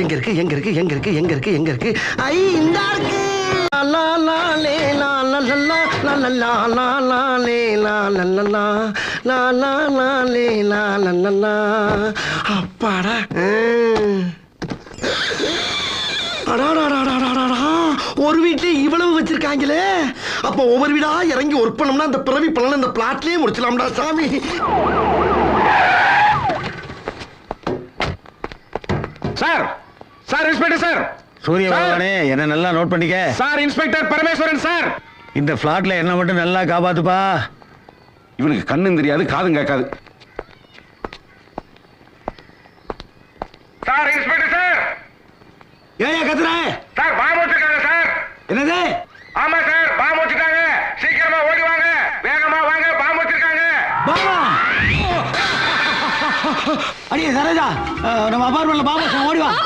எங்க இருக்கு எங்க இருக்கு எங்க இருக்கு எங்க இருக்கு எங்க இருக்கு ஐ இந்த இருக்கு லா லா லே லா லா லா லா லா லா லா லே லா லா லா லா லா லா லே லா லா லா அப்பாடா ஒரு வீட்ல இவ்வளவு வச்சிருக்காங்களே அப்ப ஒவ்வொரு வீடா இறங்கி ஒர்க் பண்ணோம்னா அந்த பிறவி பலன் இந்த பிளாட்லயே முடிச்சலாம்டா சாமி. சார் சார் இன்ஸ்பெக்டர் சார் சூரிய பகவானே என்ன நல்லா நோட் பண்ணிக்க. Sir inspector Parameswaran sir. இந்த பிளாட்ல என்ன மட்டும் நல்லா காப்பாத்துப்பா. இவனுக்கு கண்ணும் தெரியாது காதும் கேட்காது. Sir inspector sir. ஏயா கத்துற? சார் பாம்பு வச்சிருக்காங்க சார். என்னது? ஆமா சார் பாம்பு வச்சிருக்காங்க. சீக்கிரமா ஓடி வாங்க, வேகமா வாங்க, பாம்பு வச்சிருக்காங்க. பாபா அடியே சரோஜா நம்ம அபார்ட்மெண்ட்ல பாபா ஓடி வா.